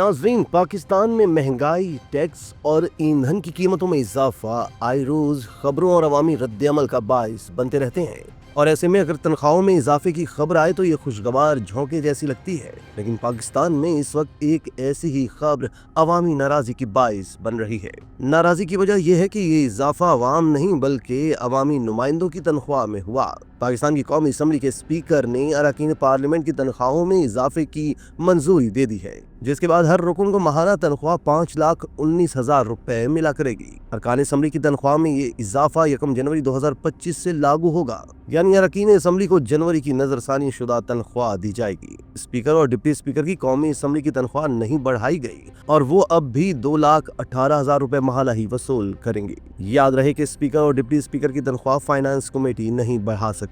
नाज़रीन, पाकिस्तान में महंगाई, टैक्स और ईंधन की कीमतों में इजाफा आए रोज खबरों और अवामी रद्द-ए-अमल का बाइस बनते रहते हैं। और ऐसे में अगर तनख्वाहों में इजाफे की खबर आए तो ये खुशगवार झोंके जैसी लगती है, लेकिन पाकिस्तान में इस वक्त एक ऐसी ही खबर अवामी नाराजगी की बाइस बन रही है। नाराजगी की वजह यह है कि ये इजाफा अवाम नहीं बल्कि अवामी नुमाइंदों की तनख्वाह में हुआ। पाकिस्तान की कौमी असम्बली के स्पीकर ने अरकान पार्लियामेंट की तनख्वाहों में इजाफे की मंजूरी दे दी है, जिसके बाद हर रुकन को माहाना तनख्वाह 5,19,000 रुपए मिला करेगी। अरकान असम्बली की तनख्वाह में ये इजाफा 1 जनवरी 2025 से लागू होगा, यानी अरकान असम्बली को जनवरी की नजरसानी शुदा तनख्वाह दी जाएगी। स्पीकर और डिप्टी स्पीकर की कौमी असम्बली की तनख्वाह नहीं बढ़ाई गई और वो अब भी 2,18,000 रुपए माहाना ही वसूल करेंगे। याद रहे कि स्पीकर और डिप्टी स्पीकर की तनख्वाह फाइनेंस कमेटी नहीं बढ़ा सकती।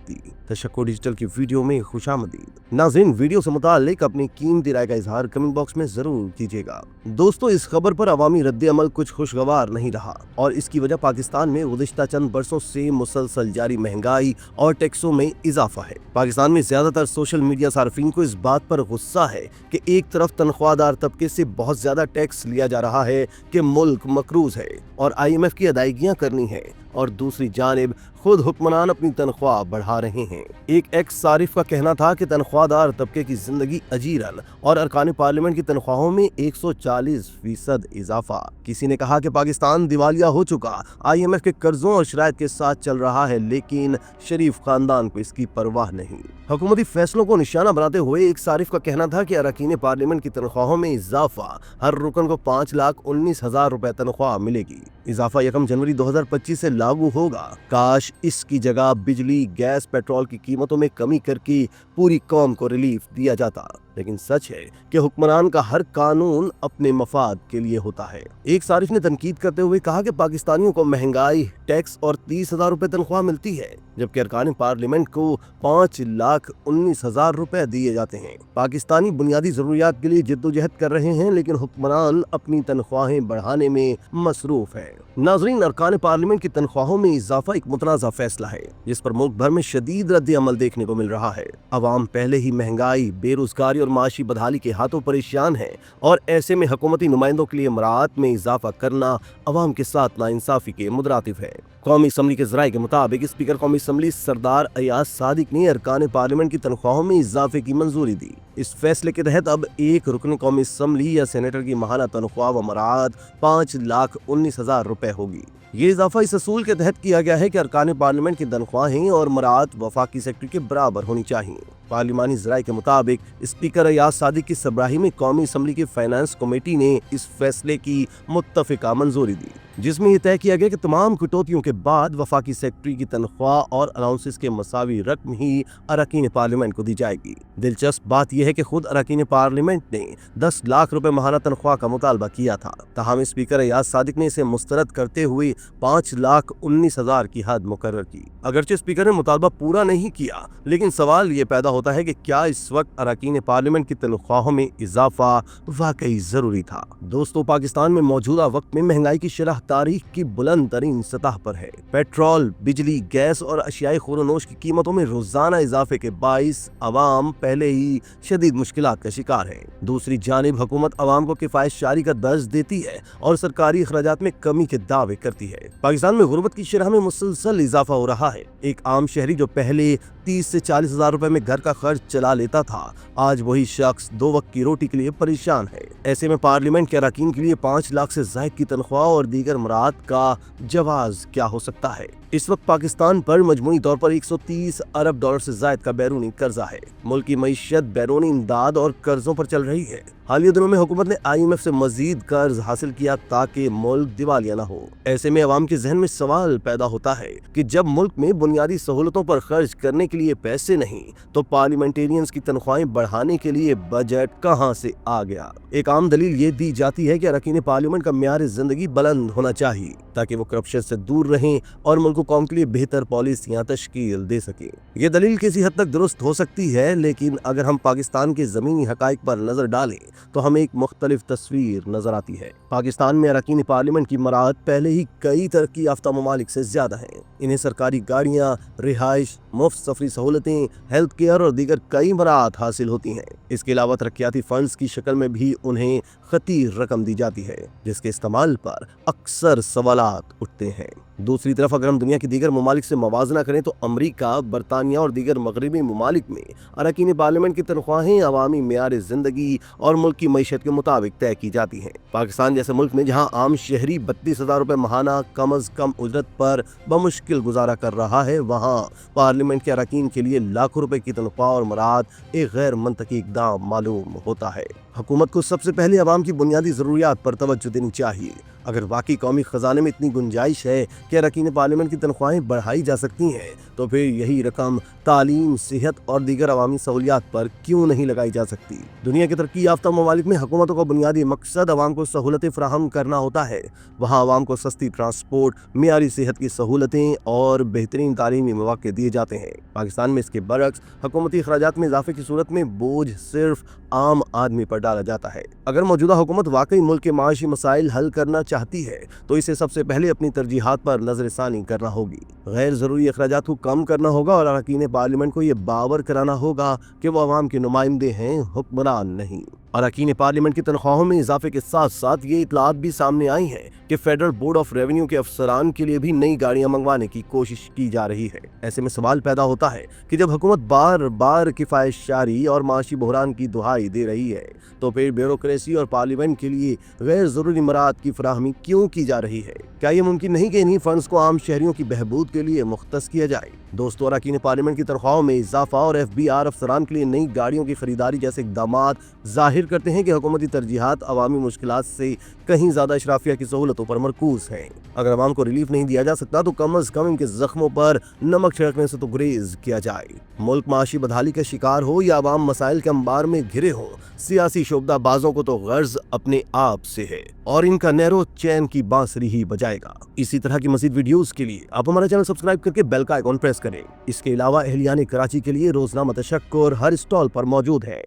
तशक्कुर डिजिटल की वीडियो में खुशामदीद। नाज़रीन, वीडियो से मुताल्लिक अपनी कीमती राय का इजहार कमेंट बॉक्स में जरूर कीजिएगा। दोस्तों, इस खबर पर अवामी रद्द-ए-अमल कुछ खुशगवार नहीं रहा और इसकी वजह पाकिस्तान में गुज़िश्ता चंद बरसों से मुसलसल जारी महंगाई और टैक्सों में इजाफा है। पाकिस्तान में ज्यादातर सोशल मीडिया सार्फिन को इस बात पर गुस्सा है कि एक तरफ तनख्वाहदार तबके से बहुत ज्यादा टैक्स लिया जा रहा है कि मुल्क मकरूज है और IMF की अदायगियां करनी है, और दूसरी जानिब खुद हुक्मरान अपनी तनख्वाह बढ़ा रहे हैं। एक एक्स सारिफ का कहना था कि तनख्वाहदार तबके की जिंदगी अजीरन और अरकान पार्लियामेंट की तनख्वाहों में 140% इजाफा। किसी ने कहा कि पाकिस्तान दिवालिया हो चुका, IMF के कर्जों और शराइत के साथ चल रहा है, लेकिन शरीफ खानदान को इसकी परवाह नहीं। हुकूमती फैसलों को निशाना बनाते हुए एक सारिफ का कहना था कि अरकान पार्लियामेंट की तनख्वाहों में इजाफा, हर रुकन को 5,19,000 रुपए तनख्वाह मिलेगी। इजाफा 1 जनवरी 2025 से लागू होगा। काश इसकी जगह बिजली, गैस, पेट्रोल की कीमतों में कमी करके पूरी कौम को रिलीफ दिया जाता, लेकिन सच है कि हुक्मरान का हर कानून अपने मफाद के लिए होता है। एक सारिफ ने तनकीद करते हुए कहा कि पाकिस्तानियों को महंगाई, टैक्स और 30,000 रुपए तनख्वाह मिलती है, जबकि अरकान पार्लियामेंट को 5,19,000 रुपए दिए जाते हैं। पाकिस्तानी बुनियादी जरूरियात के लिए जिद्दोजहद कर रहे हैं, लेकिन हुक्मरान अपनी तनख्वाहें बढ़ाने में मसरूफ है। नाज़रीन, अरकान पार्लियामेंट की तनख्वाहों में इजाफा एक मुतनाज़ा फैसला है, जिस पर मुल्क भर में शदीद रद्द-ए-अमल देखने को मिल रहा है। अवाम पहले ही महंगाई, बेरोजगारी और माशी बदहाली के हाथों परेशान है, और ऐसे में हुकूमती नुमाइंदों के लिए मरात में इजाफा करना अवाम के साथ नाइंसाफी के मुतरातिफ है। कौमी असम्बली के ज़राए के मुताबिक स्पीकर कौमी असम्बली सरदार अयाज सादिक ने अरकान पार्लियामेंट की तनख्वाहों में इजाफे की मंजूरी दी। इस फैसले के तहत अब एक रुकन कौमी असम्बली या सेनेटर की माहाना तनख्वाह व मरात 5,19,000 रुपए होगी। ये इजाफा इस असूल के तहत किया गया है कि अरकान पार्लियामेंट की तनख्वाहें और मरात वफाकी सेक्रेटरी के बराबर होनी चाहिए। पार्लिमानी ज़राए के मुताबिक स्पीकर अयाज सादिक की सरबराही में कौमी असम्बली की फाइनेंस कमेटी ने इस फैसले की मुत्तफिका मंजूरी दी, जिसमें यह तय किया गया कि तमाम कटौतियों के बाद वफाकी सेक्रेटरी की तनख्वाह और अलाउंसेस के मसावी रकम ही अरकान पार्लियामेंट को दी जाएगी। दिलचस्प बात यह है कि खुद अरकान पार्लियामेंट ने 10 लाख रुपए माहाना तनख्वाह का मुतालबा किया था, ताहम स्पीकर अयाज सादिक ने इसे मुस्तरद करते हुए 5,19,000 की हद मुकर्रर की। अगरचे स्पीकर ने मुतालबा पूरा नहीं किया, लेकिन सवाल ये पैदा होता है कि क्या इस वक्त अरकान पार्लियामेंट की तनख्वाहों में इजाफा वाकई जरूरी था। दोस्तों, पाकिस्तान में मौजूदा वक्त में महंगाई की शरह तारीख की बुलंद तरीन सतह पर है। पेट्रोल, बिजली, गैस और अशियाई खुरनोश की कीमतों में रोजाना इजाफे के बाइस अवाम पहले ही शदीद मुश्किलात का शिकार है। दूसरी जानिब हुकूमत अवाम को किफायत शारी का दर्ज देती है और सरकारी अखराजात में कमी के दावे करती है। पाकिस्तान में गुर्बत की शरह में मुसलसल इजाफा हो रहा है। एक आम शहरी जो पहले 30 से 40,000 रुपए में घर का खर्च चला लेता था, आज वही शख्स 2 वक्त की रोटी के लिए परेशान है। ऐसे में पार्लियामेंट के अरकान के लिए 5 लाख से ज्यादा की तनख्वाह और दीगर मरात का जवाज क्या हो सकता है। इस वक्त पाकिस्तान पर मजमूई तौर पर 130 अरब डॉलर से ज्यादा का बैरूनी कर्जा है। मुल्क की मईशत बैरूनी इमदाद और कर्जों पर चल रही है। हालिया दिनों में हुकूमत ने IMF से मजीद कर्ज हासिल किया ताकि मुल्क दिवालिया न हो। ऐसे में अवाम के जहन में सवाल पैदा होता है कि जब मुल्क में बुनियादी सहूलतों पर खर्च करने के लिए पैसे नहीं, तो पार्लियामेंटेरियंस की तनख्वाहें बढ़ाने के लिए बजट कहां से आ गया। एक आम दलील ये दी जाती है कि अरकान पार्लियामेंट का म्यार जिंदगी बुलंद होना चाहिए ताकि वो करप्शन से दूर रहें और मुल्क को कौम के लिए बेहतर पॉलिसियां तश्कील दे सके। ये दलील किसी हद तक दुरुस्त हो सकती है, लेकिन अगर हम पाकिस्तान के जमीनी हकाइक पर नजर डालें तो हमें एक मुख्तलिफ तस्वीर नजर आती है। पाकिस्तान में अरकान पार्लियामेंट की मरात पहले ही कई तरक्की याफ्ता ममालिक से ज्यादा हैं। इन्हें सरकारी गाड़ियाँ, रिहाइश, मुफ्त सफरी सहूलतें, हेल्थ केयर और दीगर कई मरात हासिल होती हैं। इसके अलावा तरक्याती फंड्स की शक्ल में भी उन्हें खती रकम दी जाती है, जिसके इस्तेमाल पर अक्सर सवालात उठते हैं। दूसरी तरफ अगर हम दुनिया की दीगर ममालिक से मवाजना करें तो अमरीका, बरतानिया और दीगर मगरबी ममालिक में अरकान पार्लियामेंट की तनख्वाहें अवामी मेयार जिंदगी और मुल्क की मईशत के मुताबिक तय की जाती हैं। पाकिस्तान जैसे मुल्क में जहां आम शहरी 32,000 रुपए माहाना कम अज कम उजरत पर बमुश्किल गुजारा कर रहा है, वहां पार्लियामेंट के अरकान के लिए लाखों रुपए की तनख्वाह और मराद एक गैर मंतकी इक़दाम मालूम होता है। हुकूमत को सबसे पहले अवाम की बुनियादी ज़रूरियात पर तवज्जो देनी चाहिए। अगर वाकई कौमी खजाने में इतनी गुंजाइश है कि अरकान पार्लियामेंट की तनख्वाहें बढ़ाई जा सकती हैं, तो फिर यही रकम तालीम, सेहत और दीगर अवामी सहूलियात पर क्यों नहीं लगाई जा सकती। दुनिया के तरक्की याफ्ता ममालिक में हुकूमतों का बुनियादी मकसद अवाम को सहूलतें फराहम करना होता है। वहाँ अवाम को सस्ती ट्रांसपोर्ट, मियारी सेहत की सहूलतें और बेहतरीन तालीमी मौके दिए जाते हैं। पाकिस्तान में इसके बरक्स हुकूमती अखराजात में इजाफे की सूरत में बोझ सिर्फ आम आदमी पर डाला जाता है। अगर मौजूदा हुकूमत वाकई मुल्क के माशी मसाइल हल करना चाहती है तो इसे सबसे पहले अपनी तरजीहात पर नजरसानी करना होगी। गैर जरूरी अखराजात को कम करना होगा और अरकान पार्लियामेंट को ये बावर कराना होगा कि वो अवाम के नुमाइंदे हैं, हुक्मरान नहीं। अरकान पार्लियामेंट की तनख्वाहों में इजाफे के साथ साथ ये इतलात भी सामने आई हैं कि फेडरल बोर्ड ऑफ रेवेन्यू के अफसरान के लिए भी नई गाड़ियां मंगवाने की कोशिश की जा रही है। ऐसे में सवाल पैदा होता है कि जब हुकूमत बार बार किफायतशारी और माशी बहरान की दुहाई दे रही है तो फिर ब्यूरोक्रेसी और पार्लियामेंट के लिए गैर जरूरी मराद की फराहमी क्यों की जा रही है? क्या ये मुमकिन नहीं कि इन्हीं फंड्स को आम शहरियों की बहबूद के लिए मुख्तस किया जाए? दोस्तों, अरकान पार्लियामेंट की तनख्वाहों में इजाफा और FBI अफसरान के लिए नई गाड़ियों की खरीदारी जैसे इक़दामात जाहिर करते हैं कि हुकूमती तरजीहात अवामी मुश्किलात से कहीं ज्यादा अशराफिया की सहूलतों पर मरकूज हैं। अगर अवाम को रिलीफ नहीं दिया जा सकता तो कम अज कम इनके जख्मों पर नमक छिड़कने से तो गुरेज किया जाए। मुल्क माशी बदहाली का शिकार हो या अवाम मसाइल के अंबार में घिरे हो, सियासी शोबदाबाजों को तो गर्ज अपने आप से है और इनका नैरो चैन की बांसुरी ही बजाएगा। इसी तरह की मजीद वीडियोस के लिए आप हमारा चैनल सब्सक्राइब करके बेल का आइकॉन प्रेस करें। इसके अलावा अहलियान कराची के लिए रोजनामा तशक्कुर हर स्टॉल पर मौजूद है।